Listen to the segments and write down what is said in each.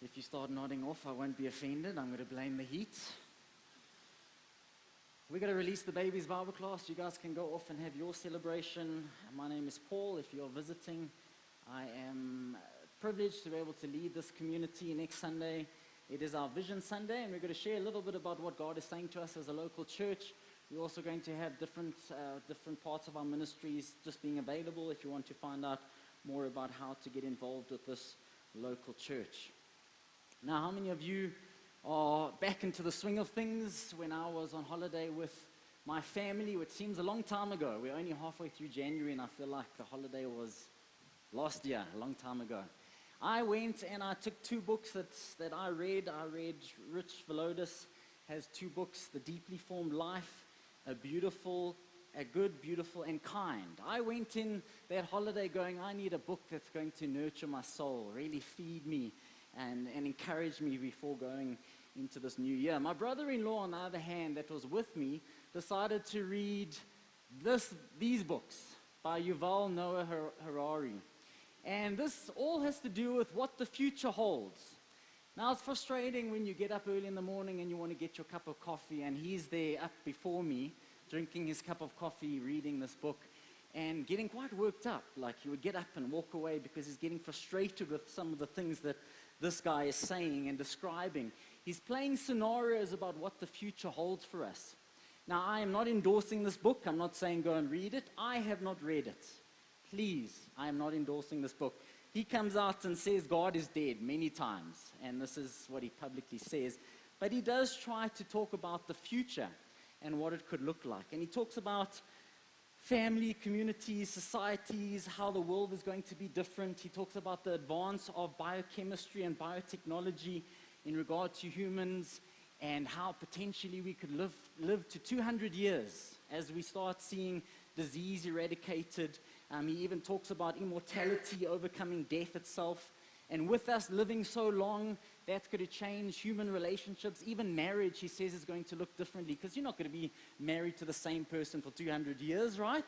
If you start nodding off, I won't be offended. I'm going to blame the heat. We're going to release the babies' Bible class. You guys can go off and have your celebration. My name is Paul. If you're visiting, I am privileged to be able to lead this community next Sunday. It is our Vision Sunday, and we're going to share a little bit about what God is saying to us as a local church. We're also going to have different parts of our ministries just being available if you want to find out more about how to get involved with this local church. Now, how many of you are back into the swing of things? When I was on holiday with my family, which seems a long time ago. We're only halfway through January, and I feel like the holiday was last year, a long time ago. I went and I took two books that I read. I read Rich Velodis has two books, The Deeply Formed Life, A Good, Beautiful, and Kind. I went in that holiday going, I need a book that's going to nurture my soul, really feed me and encourage me before going into this new year. My brother-in-law, on the other hand, that was with me, decided to read these books by Yuval Noah Harari. And this all has to do with what the future holds. Now, it's frustrating when you get up early in the morning and you want to get your cup of coffee, and he's there up before me, drinking his cup of coffee, reading this book, and getting quite worked up. Like, he would get up and walk away because he's getting frustrated with some of the things that this guy is saying and describing. He's playing scenarios about what the future holds for us. Now, I am not endorsing this book. I'm not saying go and read it. I have not read it. Please, I am not endorsing this book. He comes out and says God is dead many times, and this is what he publicly says. But he does try to talk about the future and what it could look like. And he talks about family, communities, societies, how the world is going to be different. He talks about the advance of biochemistry and biotechnology in regard to humans, and how potentially we could live to 200 years as we start seeing disease eradicated. He even talks about immortality, overcoming death itself. And with us living so long, that's going to change human relationships. Even marriage, he says, is going to look differently, because you're not going to be married to the same person for 200 years, right?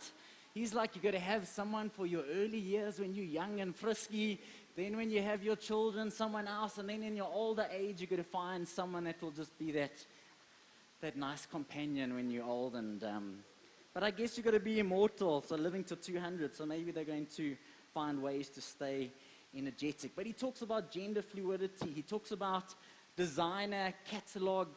He's like, you're going to have someone for your early years when you're young and frisky. Then when you have your children, someone else. And then in your older age, you're going to find someone that will just be that nice companion when you're old. But I guess you've got to be immortal, so living to 200. So maybe they're going to find ways to stay energetic. But he talks about gender fluidity. He talks about designer catalog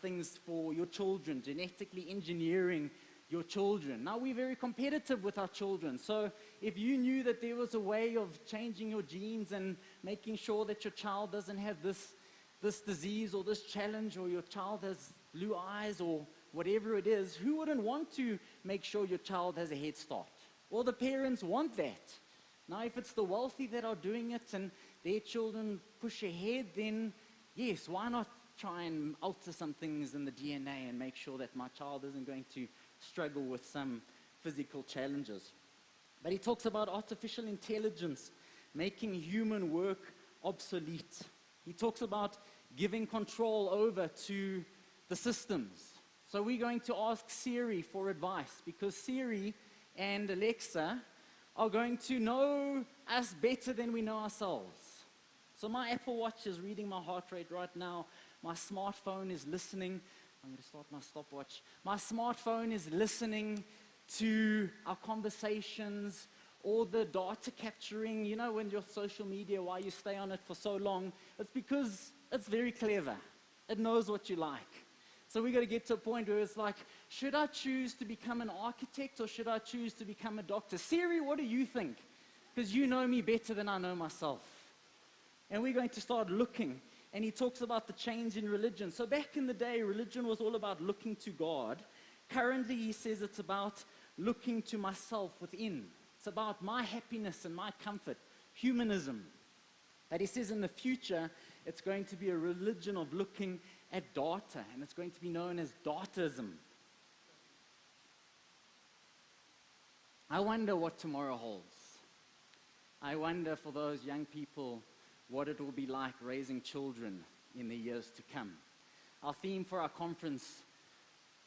things for your children, genetically engineering your children. Now, we're very competitive with our children. So if you knew that there was a way of changing your genes and making sure that your child doesn't have this disease or this challenge, or your child has blue eyes or whatever it is, who wouldn't want to make sure your child has a head start? Well, the parents want that. Now, if it's the wealthy that are doing it and their children push ahead, then yes, why not try and alter some things in the DNA and make sure that my child isn't going to struggle with some physical challenges? But he talks about artificial intelligence making human work obsolete. He talks about giving control over to the systems. So we're going to ask Siri for advice, because Siri and Alexa are going to know us better than we know ourselves. So my Apple Watch is reading my heart rate right now. My smartphone is listening. I'm going to start my stopwatch. My smartphone is listening to our conversations, or the data capturing. You know, when your social media, why you stay on it for so long, it's because it's very clever. It knows what you like. So we're going to get to a point where it's like, should I choose to become an architect or should I choose to become a doctor? Siri, what do you think? Because you know me better than I know myself. And we're going to start looking. And he talks about the change in religion. So back in the day, religion was all about looking to God. Currently, he says it's about looking to myself within. It's about my happiness and my comfort, humanism. But he says in the future, it's going to be a religion of looking at data, and it's going to be known as dataism. I wonder what tomorrow holds. I wonder for those young people what it will be like raising children in the years to come. Our theme for our conference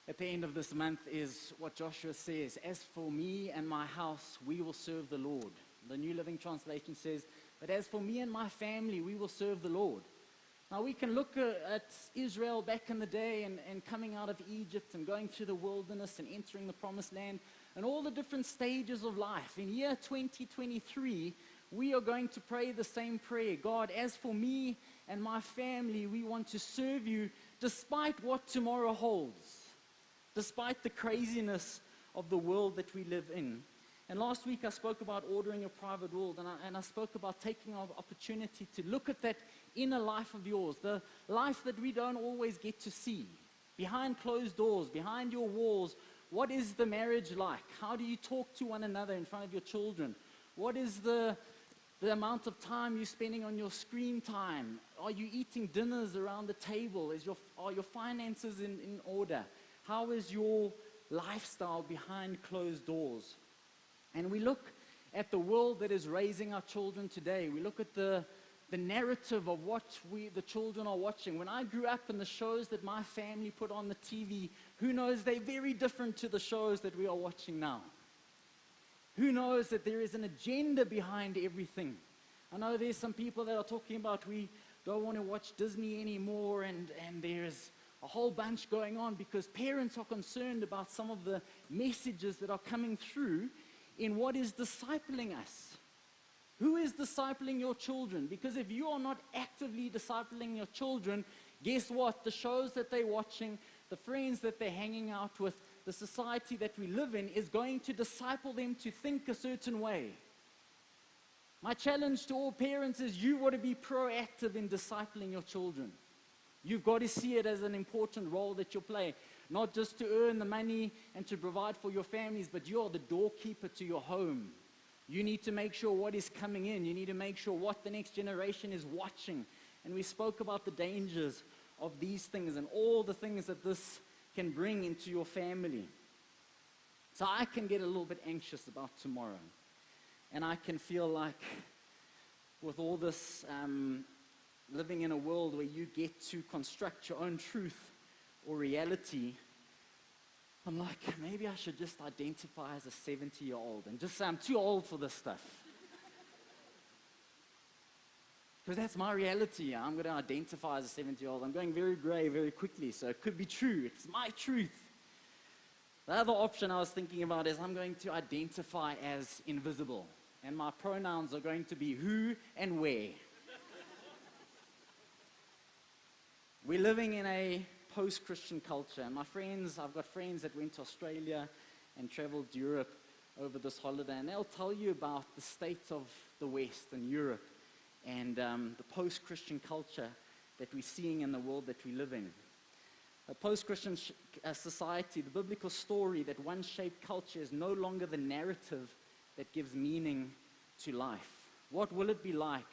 at the end of this month is what Joshua says, "As for me and my house, we will serve the Lord." The New Living Translation says, "But as for me and my family, we will serve the Lord." Now we can look at Israel back in the day and coming out of Egypt and going through the wilderness and entering the promised land and all the different stages of life. In year 2023, we are going to pray the same prayer. God, as for me and my family, we want to serve you despite what tomorrow holds, despite the craziness of the world that we live in. And last week I spoke about ordering your private world, and I spoke about taking our opportunity to look at that inner life of yours, the life that we don't always get to see. Behind closed doors, behind your walls, what is the marriage like? How do you talk to one another in front of your children? What is the amount of time you're spending on your screen time? Are you eating dinners around the table? Are your finances in order? How is your lifestyle behind closed doors? And we look at the world that is raising our children today. We look at the narrative of what the children are watching. When I grew up, and the shows that my family put on the TV, who knows, they're very different to the shows that we are watching now. Who knows that there is an agenda behind everything? I know there's some people that are talking about we don't want to watch Disney anymore, and there's a whole bunch going on because parents are concerned about some of the messages that are coming through in what is discipling us. Who is discipling your children? Because if you are not actively discipling your children, guess what? The shows that they're watching, the friends that they're hanging out with, the society that we live in is going to disciple them to think a certain way. My challenge to all parents is you've got to be proactive in discipling your children. You've got to see it as an important role that you play, not just to earn the money and to provide for your families, but you're the doorkeeper to your home. You need to make sure what is coming in. You need to make sure what the next generation is watching. And we spoke about the dangers of these things and all the things that this can bring into your family. So I can get a little bit anxious about tomorrow. And I can feel like with all this living in a world where you get to construct your own truth or reality, I'm like, maybe I should just identify as a 70-year-old and just say I'm too old for this stuff. Because that's my reality. I'm going to identify as a 70-year-old. I'm going very gray very quickly, so it could be true. It's my truth. The other option I was thinking about is I'm going to identify as invisible. And my pronouns are going to be who and where. We're living in a post-Christian culture. And my friends, I've got friends that went to Australia and traveled to Europe over this holiday. And they'll tell you about the state of the West and Europe and the post-Christian culture that we're seeing in the world that we live in. A post-Christian society, the biblical story that once shaped culture is no longer the narrative that gives meaning to life. What will it be like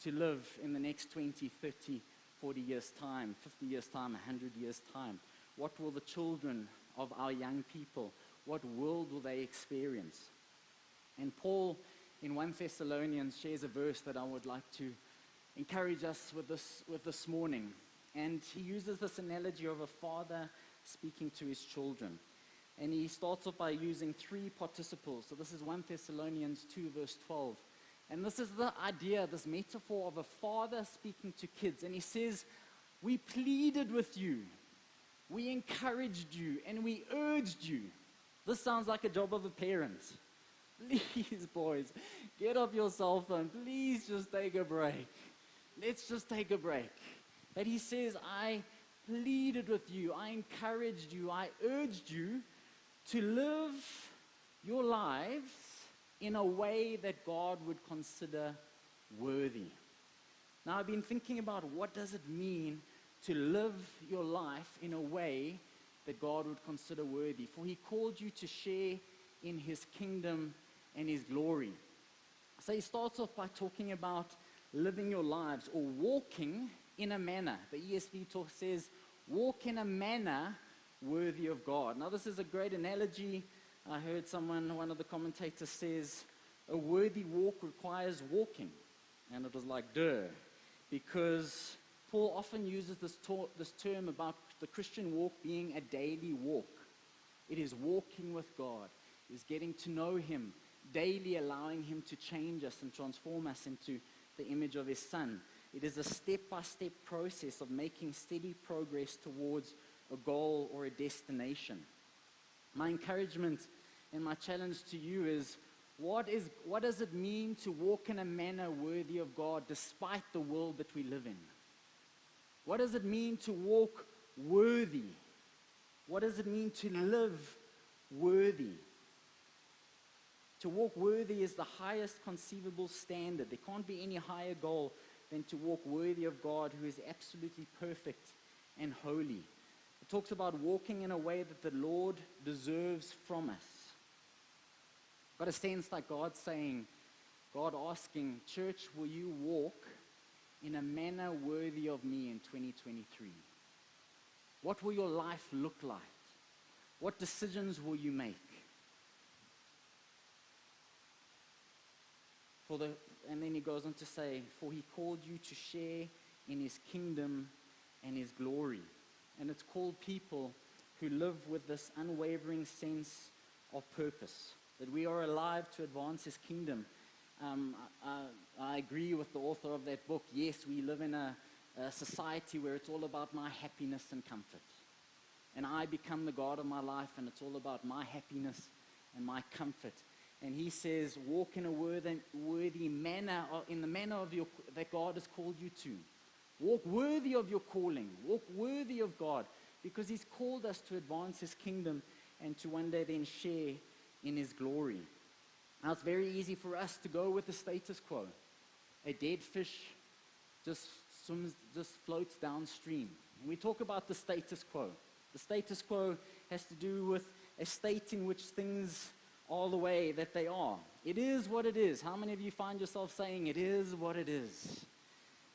to live in the next 20, 30, 40 years' time, 50 years' time, 100 years' time? What will the children of our young people, what world will they experience? And Paul, in 1 Thessalonians, shares a verse that I would like to encourage us with this morning. And he uses this analogy of a father speaking to his children. And he starts off by using three participles. So this is 1 Thessalonians 2, verse 12. And this is the idea, this metaphor of a father speaking to kids. And he says, we pleaded with you, we encouraged you, and we urged you. This sounds like a job of a parent. Please, boys, get off your cell phone. Please just take a break. Let's just take a break. But he says, I pleaded with you, I encouraged you, I urged you to live your lives in a way that God would consider worthy. Now, I've been thinking about what does it mean to live your life in a way that God would consider worthy. For he called you to share in his kingdom and his glory. So he starts off by talking about living your lives or walking in a manner. The ESV says, walk in a manner worthy of God. Now, this is a great analogy. I heard one of the commentators says, a worthy walk requires walking. And it was like, duh. Because Paul often uses this term about the Christian walk being a daily walk. It is walking with God. It is getting to know him, daily allowing him to change us and transform us into the image of his son. It is a step-by-step process of making steady progress towards a goal or a destination. My encouragement and my challenge to you is, what does it mean to walk in a manner worthy of God despite the world that we live in? What does it mean to walk worthy? What does it mean to live worthy? To walk worthy is the highest conceivable standard. There can't be any higher goal than to walk worthy of God, who is absolutely perfect and holy. It talks about walking in a way that the Lord deserves from us. Got a sense like God saying, God asking, church, will you walk in a manner worthy of me in 2023? What will your life look like? What decisions will you make? And then he goes on to say, for he called you to share in his kingdom and his glory. And it's called people who live with this unwavering sense of purpose, that we are alive to advance his kingdom. I agree with the author of that book. Yes, we live in a society where it's all about my happiness and comfort. And I become the God of my life, and it's all about my happiness and my comfort. And he says, walk in a worthy manner, in the manner that God has called you to. Walk worthy of your calling. Walk worthy of God, because he's called us to advance his kingdom and to one day then share in his glory. Now, it's very easy for us to go with the status quo. A dead fish just floats downstream. And we talk about the status quo. The status quo has to do with a state in which things are the way that they are. It is what it is. How many of you find yourself saying, it is what it is?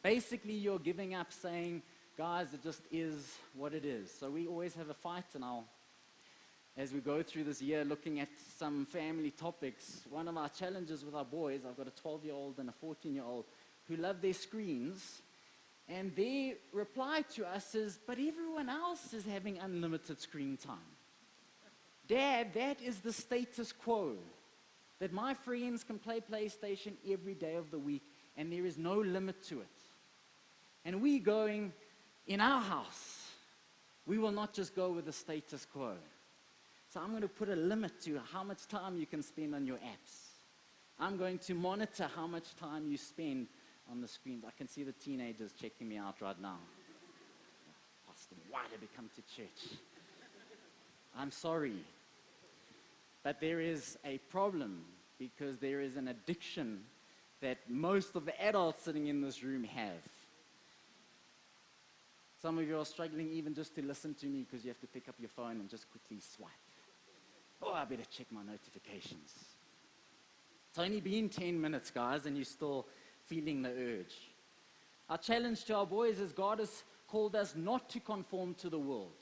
Basically, you're giving up saying, guys, it just is what it is. So we always have a fight, and as we go through this year looking at some family topics, one of our challenges with our boys, I've got a 12-year-old and a 14-year-old, who love their screens, and their reply to us is, but everyone else is having unlimited screen time. Dad, that is the status quo, that my friends can play PlayStation every day of the week, and there is no limit to it. And we going, in our house, we will not just go with the status quo. So I'm going to put a limit to how much time you can spend on your apps. I'm going to monitor how much time you spend on the screens. I can see the teenagers checking me out right now. Pastor, why did we come to church? I'm sorry. But there is a problem, because there is an addiction that most of the adults sitting in this room have. Some of you are struggling even just to listen to me because you have to pick up your phone and just quickly swipe. Oh, I better check my notifications. It's only been 10 minutes, guys, and you're still feeling the urge. Our challenge to our boys is, God has called us not to conform to the world.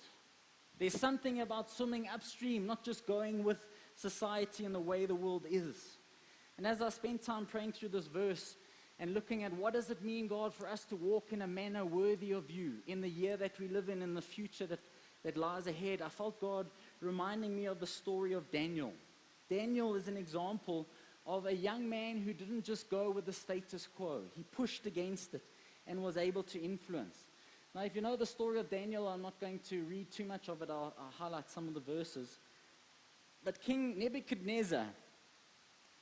There's something about swimming upstream, not just going with society and the way the world is. And as I spent time praying through this verse and looking at what does it mean, God, for us to walk in a manner worthy of you in the year that we live in the future that lies ahead, I felt God reminding me of the story of Daniel. Daniel is an example of a young man who didn't just go with the status quo. He pushed against it and was able to influence. Now, if you know the story of Daniel, I'm not going to read too much of it. I'll highlight some of the verses. But King Nebuchadnezzar,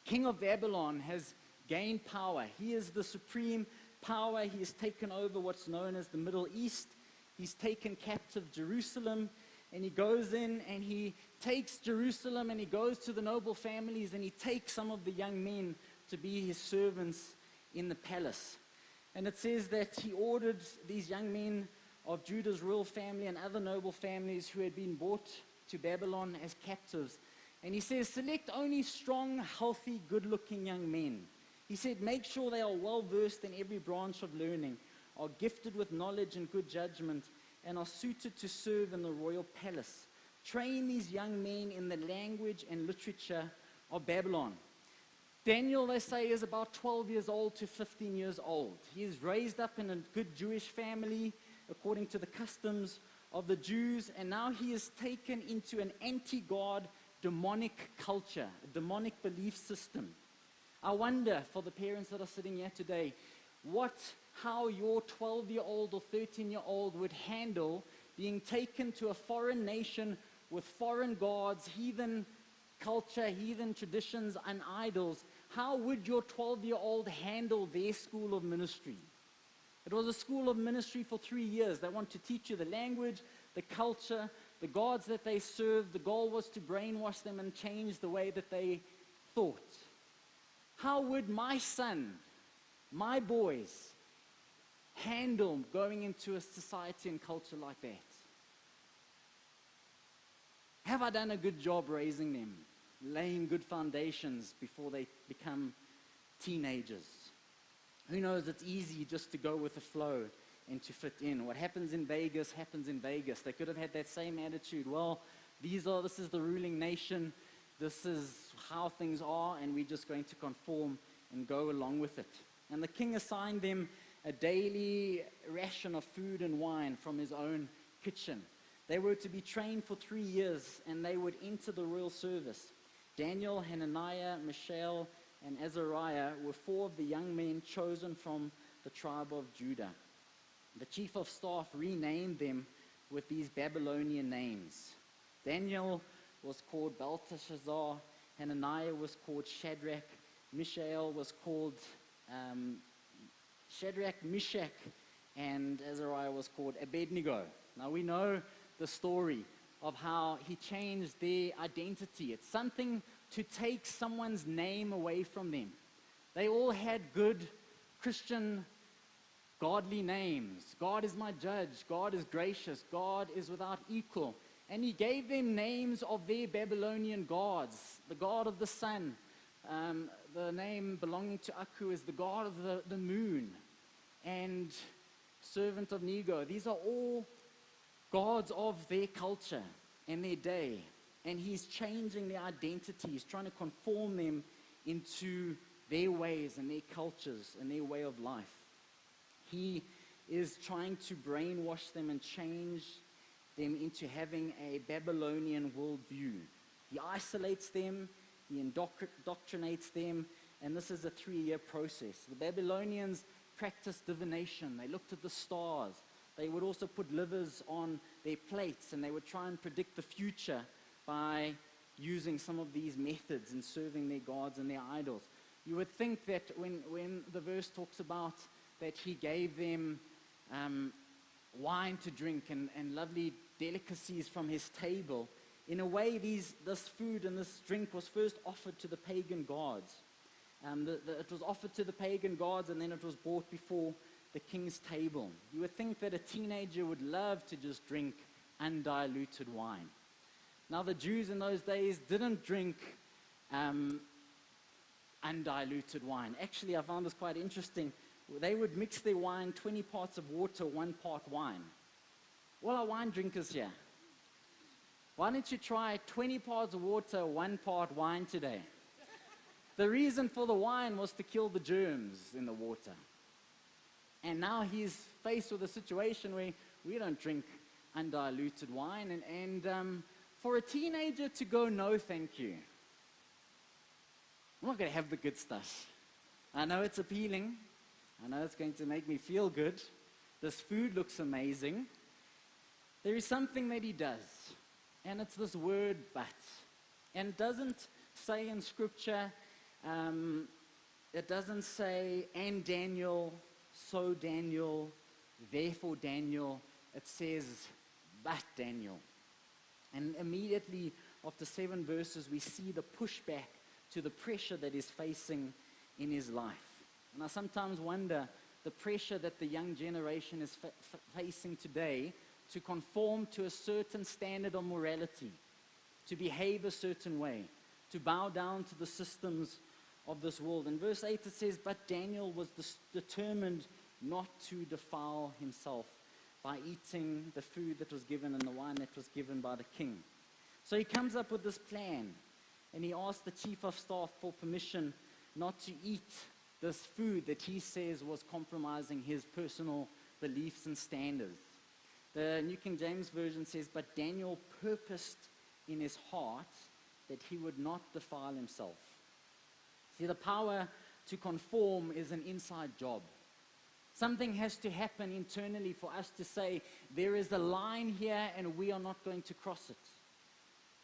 king of Babylon, has gained power. He is the supreme power. He has taken over what's known as the Middle East. He's taken captive Jerusalem, and he goes in and he takes Jerusalem, and he goes to the noble families, and he takes some of the young men to be his servants in the palace. And it says that he ordered these young men of Judah's royal family and other noble families who had been brought to Babylon as captives. And he says, select only strong, healthy, good-looking young men. He said, make sure they are well-versed in every branch of learning, are gifted with knowledge and good judgment, and are suited to serve in the royal palace. Train these young men in the language and literature of Babylon. Daniel, they say, is about 12 years old to 15 years old. He is raised up in a good Jewish family according to the customs of the Jews, and now he is taken into an anti-God demonic culture, a demonic belief system. I wonder, for the parents that are sitting here today, what how your 12-year-old or 13-year-old would handle being taken to a foreign nation with foreign gods, heathen culture, heathen traditions, and idols. How would your 12-year-old handle their school of ministry? It was a school of ministry for 3 years. They want to teach you the language, the culture, the gods that they served. The goal was to brainwash them and change the way that they thought. How would my son, my boys, handle going into a society and culture like that? Have I done a good job raising them, laying good foundations before they become teenagers? Who knows, it's easy just to go with the flow and to fit in. What happens in Vegas happens in Vegas. They could have had that same attitude. Well, this is the ruling nation. This is how things are, and we're just going to conform and go along with it. And the king assigned them a daily ration of food and wine from his own kitchen. They were to be trained for 3 years, and they would enter the royal service. Daniel, Hananiah, Mishael, and Azariah were 4 of the young men chosen from the tribe of Judah. The chief of staff renamed them with these Babylonian names. Daniel was called Belteshazzar, Hananiah was called Shadrach, Mishael was called Shadrach, Meshach, and Azariah was called Abednego. Now we know the story of how he changed their identity. It's something to take someone's name away from them. They all had good Christian, godly names. God is my judge. God is gracious. God is without equal. And he gave them names of their Babylonian gods. The god of the sun. The name belonging to Aku is the god of the moon. And servant of Nego. These are all gods of their culture and their day. And he's changing their identity. He's trying to conform them into their ways and their cultures and their way of life. He is trying to brainwash them and change them into having a Babylonian worldview. He isolates them, he indoctrinates them, and this is a 3-year process. The Babylonians practiced divination. They looked at the stars. They would also put livers on their plates, and they would try and predict the future by using some of these methods and serving their gods and their idols. You would think that when the verse talks about that he gave them wine to drink and lovely delicacies from his table, in a way this food and this drink was first offered to the pagan gods. It was offered to the pagan gods, and then it was brought before the king's table. You would think that a teenager would love to just drink undiluted wine. Now, the Jews in those days didn't drink undiluted wine. Actually, I found this quite interesting. They would mix their wine 20 parts of water, 1 part wine. All our wine drinkers here, why don't you try 20 parts of water, 1 part wine today? The reason for the wine was to kill the germs in the water. And now he's faced with a situation where we don't drink undiluted wine. And for a teenager to go, no, thank you. I'm not going to have the good stuff. I know it's appealing. I know it's going to make me feel good. This food looks amazing. There is something that he does. And it's this word, but. And it doesn't say in Scripture, it doesn't say, and Daniel, so Daniel, therefore Daniel. It says, but Daniel. And immediately after 7 verses, we see the pushback to the pressure that he's facing in his life. And I sometimes wonder the pressure that the young generation is facing today to conform to a certain standard of morality, to behave a certain way, to bow down to the systems of this world. In verse 8 it says, but Daniel was determined not to defile himself by eating the food that was given and the wine that was given by the king. So he comes up with this plan, and he asks the chief of staff for permission not to eat this food that he says was compromising his personal beliefs and standards. The New King James Version says, but Daniel purposed in his heart that he would not defile himself. See, the power to conform is an inside job. Something has to happen internally for us to say, there is a line here and we are not going to cross it.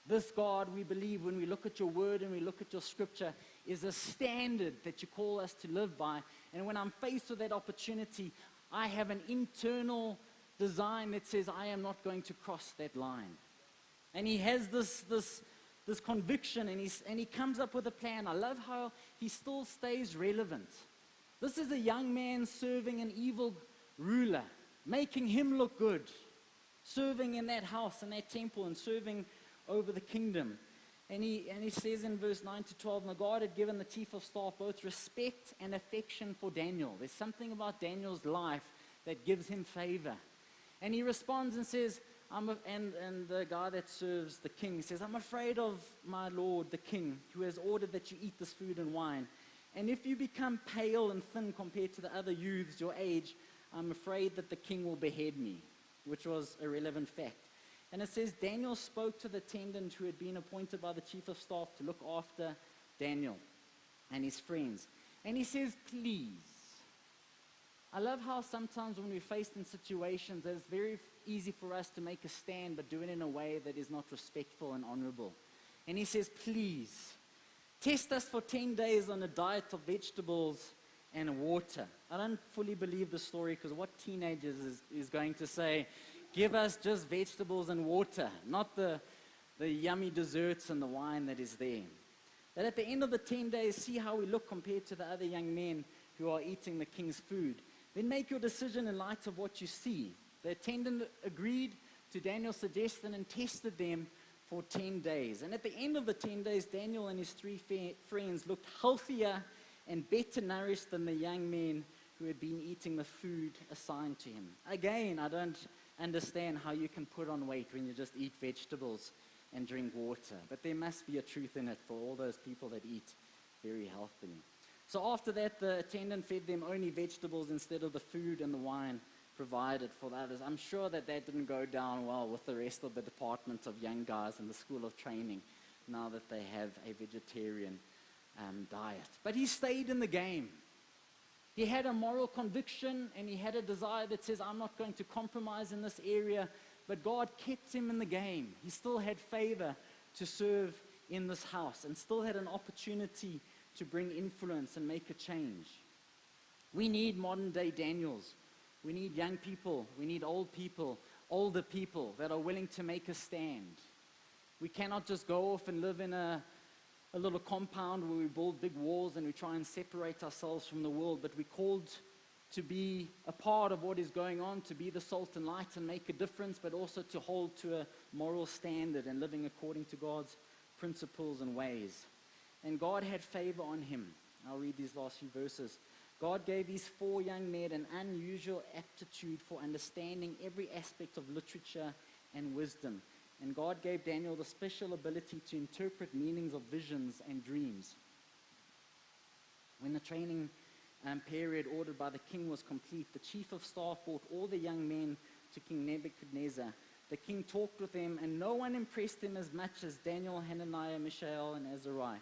This God, we believe, when we look at your word and we look at your scripture, is a standard that you call us to live by. And when I'm faced with that opportunity, I have an internal design that says I am not going to cross that line. And he has this conviction, and he comes up with a plan. I love how he still stays relevant. This is a young man serving an evil ruler, making him look good, serving in that house, in that temple, and serving over the kingdom. And he says in verse 9 to 12, now God had given the chief of staff both respect and affection for Daniel. There's something about Daniel's life that gives him favor. And he responds and says, and the guy that serves the king says, I'm afraid of my lord, the king, who has ordered that you eat this food and wine. And if you become pale and thin compared to the other youths your age, I'm afraid that the king will behead me, which was a relevant fact. And it says, Daniel spoke to the attendant who had been appointed by the chief of staff to look after Daniel and his friends. And he says, please. I love how sometimes when we're faced in situations, it's very easy for us to make a stand, but do it in a way that is not respectful and honorable. And he says, please, test us for 10 days on a diet of vegetables and water. I don't fully believe the story, because what teenagers is going to say, give us just vegetables and water, not the yummy desserts and the wine that is there. But at the end of the 10 days, see how we look compared to the other young men who are eating the king's food. Then make your decision in light of what you see. The attendant agreed to Daniel's suggestion and tested them for 10 days. And at the end of the 10 days, Daniel and his three friends looked healthier and better nourished than the young men who had been eating the food assigned to him. Again, I don't understand how you can put on weight when you just eat vegetables and drink water. But there must be a truth in it for all those people that eat very healthily. So after that, the attendant fed them only vegetables instead of the food and the wine provided for the others. I'm sure that didn't go down well with the rest of the department of young guys in the school of training now that they have a vegetarian diet. But he stayed in the game. He had a moral conviction and he had a desire that says, I'm not going to compromise in this area, but God kept him in the game. He still had favor to serve in this house and still had an opportunity to bring influence and make a change. We need modern day Daniels. We need young people. We need old people, older people that are willing to make a stand. We cannot just go off and live in a little compound where we build big walls and we try and separate ourselves from the world, but we're called to be a part of what is going on, to be the salt and light and make a difference, but also to hold to a moral standard and living according to God's principles and ways. And God had favor on him. I'll read these last few verses. God gave these 4 young men an unusual aptitude for understanding every aspect of literature and wisdom. And God gave Daniel the special ability to interpret meanings of visions and dreams. When the training period ordered by the king was complete, the chief of staff brought all the young men to King Nebuchadnezzar. The king talked with them, and no one impressed him as much as Daniel, Hananiah, Mishael, and Azariah.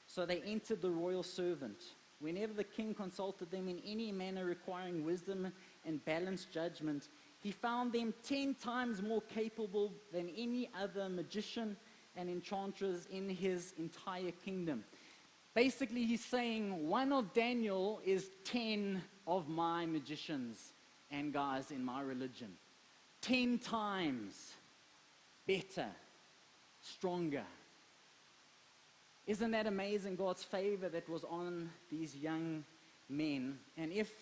So they entered the royal servant. Whenever the king consulted them in any manner requiring wisdom and balanced judgment, he found them 10 times more capable than any other magician and enchantress in his entire kingdom. Basically, he's saying one of Daniel is 10 of my magicians and guys in my religion. 10 times better, stronger. Isn't that amazing, God's favor that was on these young men? And if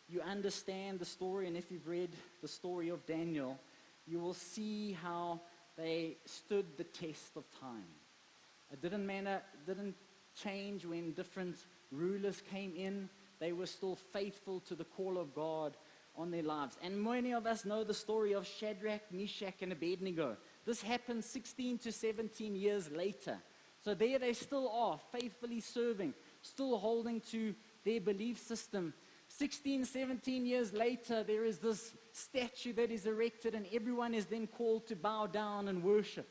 you understand the story, and if you've read the story of Daniel, you will see how they stood the test of time. It didn't change when different rulers came in. They were still faithful to the call of God on their lives. And many of us know the story of Shadrach, Meshach, and Abednego. This happened 16 to 17 years later. So there they still are, faithfully serving, still holding to their belief system. 16, 17 years later, there is this statue that is erected, and everyone is then called to bow down and worship.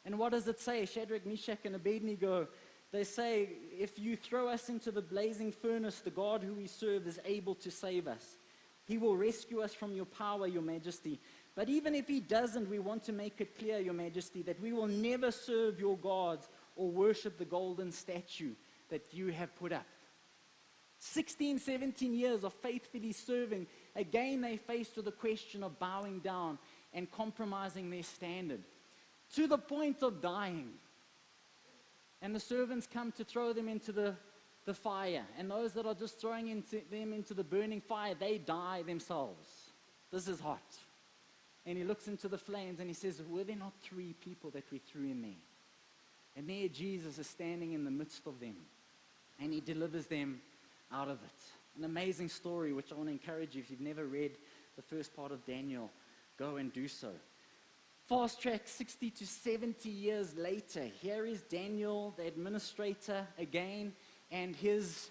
And what does it say? Shadrach, Meshach, and Abednego, they say, if you throw us into the blazing furnace, the God who we serve is able to save us. He will rescue us from your power, your majesty. But even if he doesn't, we want to make it clear, your majesty, that we will never serve your gods or worship the golden statue that you have put up. 16, 17 years of faithfully serving. Again, they faced with the question of bowing down and compromising their standard to the point of dying. And the servants come to throw them into the fire. And those that are just throwing them into the burning fire, they die themselves. This is hot. And he looks into the flames and he says, were there not 3 people that we threw in there? And there Jesus is standing in the midst of them. And he delivers them out of it. An amazing story, which I want to encourage you, if you've never read the first part of Daniel, go and do so. Fast track 60 to 70 years later, here is Daniel, the administrator again, and his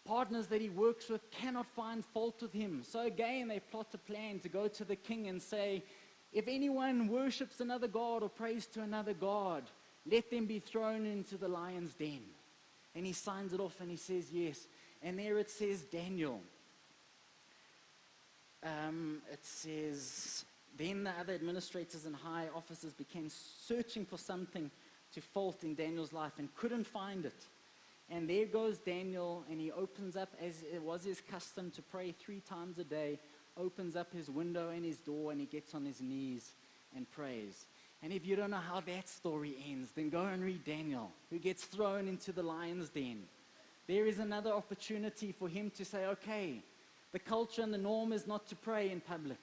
partners that he works with cannot find fault with him. So again, they plot a plan to go to the king and say, if anyone worships another god or prays to another god, let them be thrown into the lion's den. And he signs it off and he says yes. And there it says Daniel. It says, then the other administrators and high officers began searching for something to fault in Daniel's life and couldn't find it. And there goes Daniel, and he opens up, as it was his custom to pray 3 times a day, opens up his window and his door, and he gets on his knees and prays. And if you don't know how that story ends, then go and read Daniel, who gets thrown into the lion's den. There is another opportunity for him to say, okay, the culture and the norm is not to pray in public.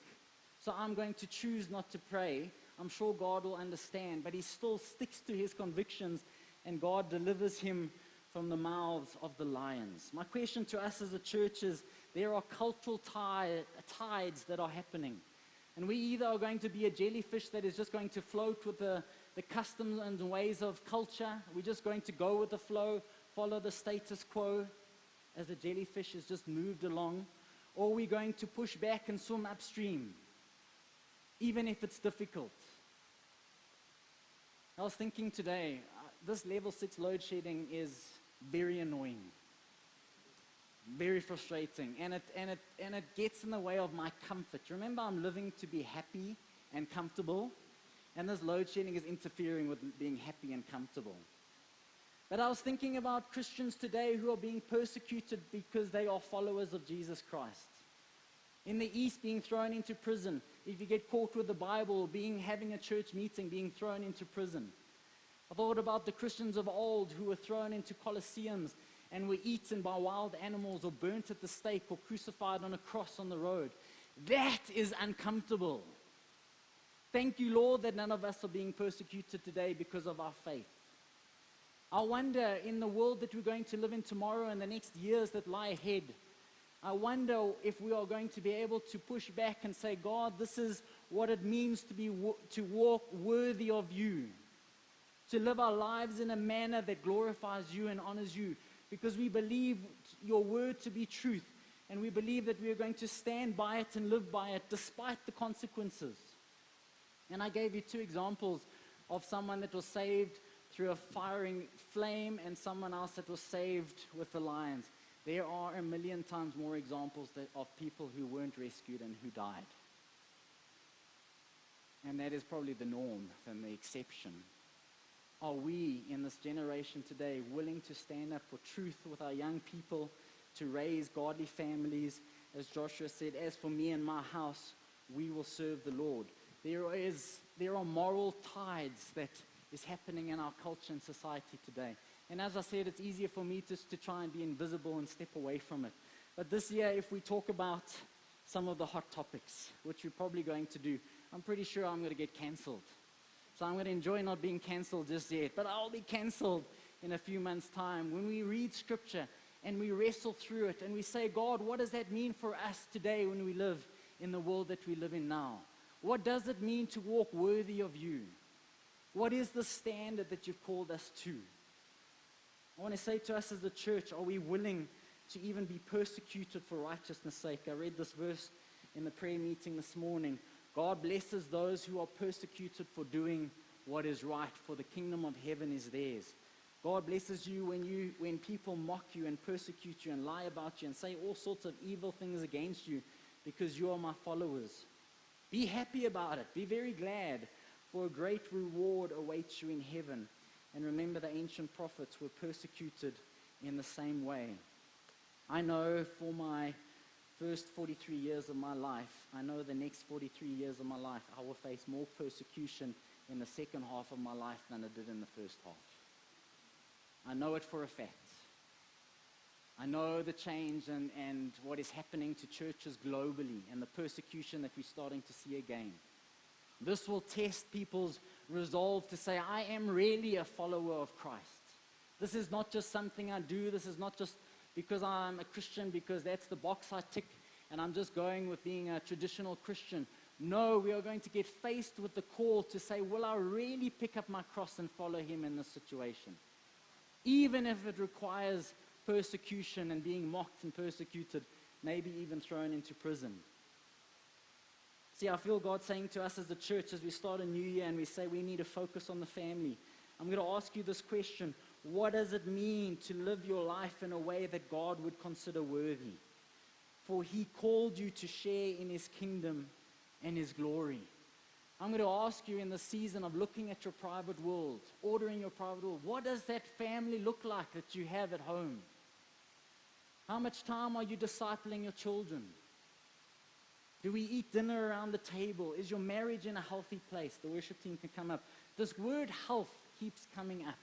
So I'm going to choose not to pray. I'm sure God will understand, but he still sticks to his convictions, and God delivers him from the mouths of the lions. My question to us as a church is, there are cultural tides that are happening. And we either are going to be a jellyfish that is just going to float with the customs and ways of culture. We're just going to go with the flow, follow the status quo as the jellyfish is just moved along. Or we're going to push back and swim upstream, even if it's difficult. I was thinking today, this level 6 load shedding is very annoying, very frustrating, and it gets in the way of my comfort. Remember, I'm living to be happy and comfortable, and this load shedding is interfering with being happy and comfortable. But I was thinking about Christians today who are being persecuted because they are followers of Jesus Christ. In the East, being thrown into prison. If you get caught with the Bible, having a church meeting, being thrown into prison. I thought about the Christians of old who were thrown into colosseums and were eaten by wild animals or burnt at the stake or crucified on a cross on the road. That is uncomfortable. Thank you, Lord, that none of us are being persecuted today because of our faith. I wonder, in the world that we're going to live in tomorrow and the next years that lie ahead, I wonder if we are going to be able to push back and say, God, this is what it means to walk worthy of you, to live our lives in a manner that glorifies you and honors you, because we believe your word to be truth, and we believe that we are going to stand by it and live by it despite the consequences. And I gave you 2 examples of someone that was saved through a firing flame and someone else that was saved with the lions. There are a million times more examples of people who weren't rescued and who died. And that is probably the norm than the exception. Are we in this generation today willing to stand up for truth with our young people, to raise godly families? As Joshua said, as for me and my house, we will serve the Lord. There are moral tides that is happening in our culture and society today. And as I said, it's easier for me just to try and be invisible and step away from it. But this year, if we talk about some of the hot topics, which we're probably going to do, I'm pretty sure I'm going to get cancelled. So I'm going to enjoy not being cancelled just yet. But I'll be cancelled in a few months' time when we read Scripture and we wrestle through it and we say, God, what does that mean for us today when we live in the world that we live in now? What does it mean to walk worthy of you? What is the standard that you've called us to? I want to say to us as a church, are we willing to even be persecuted for righteousness' sake? I read this verse in the prayer meeting this morning. God blesses those who are persecuted for doing what is right, for the kingdom of heaven is theirs. God blesses you when people mock you and persecute you and lie about you and say all sorts of evil things against you because you are my followers. Be happy about it. Be very glad, for a great reward awaits you in heaven. And remember, the ancient prophets were persecuted in the same way. I know for my first 43 years of my life, I know the next 43 years of my life, I will face more persecution in the second half of my life than I did in the first half. I know it for a fact. I know the change and what is happening to churches globally and the persecution that we're starting to see again. This will test people's resolve to say, I am really a follower of Christ. This is not just something I do. This is not just because I'm a Christian, because that's the box I tick, and I'm just going with being a traditional Christian. No, we are going to get faced with the call to say, will I really pick up my cross and follow him in this situation? Even if it requires persecution and being mocked and persecuted, maybe even thrown into prison. See, I feel God saying to us as a church, as we start a new year and we say we need to focus on the family, I'm going to ask you this question: what does it mean to live your life in a way that God would consider worthy? For he called you to share in his kingdom and his glory. I'm going to ask you in the season of looking at your private world, ordering your private world, what does that family look like that you have at home? How much time are you discipling your children? Do we eat dinner around the table? Is your marriage in a healthy place? The worship team can come up. This word health keeps coming up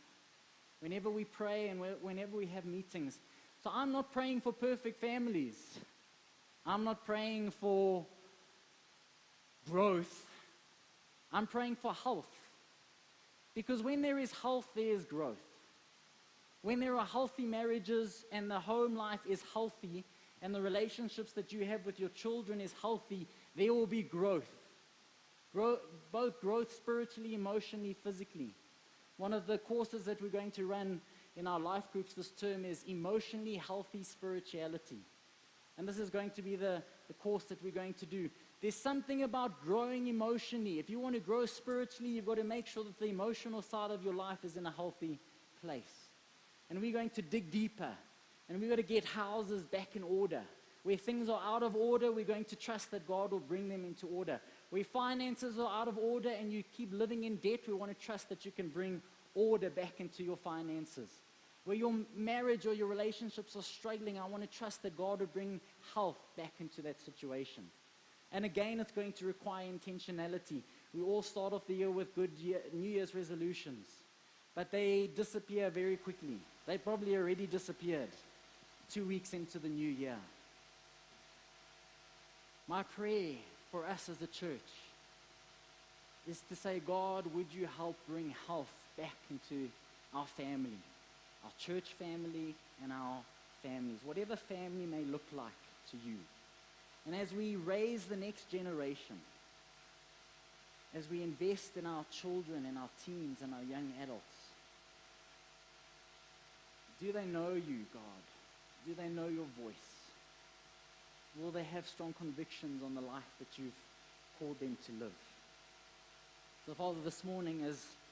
whenever we pray and whenever we have meetings. So I'm not praying for perfect families. I'm not praying for growth. I'm praying for health. Because when there is health, there is growth. When there are healthy marriages and the home life is healthy and the relationships that you have with your children is healthy, there will be growth. Both growth spiritually, emotionally, physically. One of the courses that we're going to run in our life groups this term is emotionally healthy spirituality. And this is going to be the course that we're going to do. There's something about growing emotionally. If you want to grow spiritually, you've got to make sure that the emotional side of your life is in a healthy place. And we're going to dig deeper. And we've got to get houses back in order. Where things are out of order, we're going to trust that God will bring them into order. Where finances are out of order and you keep living in debt, we want to trust that you can bring order back into your finances. Where your marriage or your relationships are struggling, I want to trust that God will bring health back into that situation. And again, it's going to require intentionality. We all start off the year with good New Year's resolutions, but they disappear very quickly. They probably already disappeared 2 weeks into the new year. My prayer for us as a church is to say, God, would you help bring health back into our family, our church family and our families, whatever family may look like to you. And as we raise the next generation, as we invest in our children and our teens and our young adults, do they know you, God? Do they know your voice? Will they have strong convictions on the life that you've called them to live? So, Father, this morning, as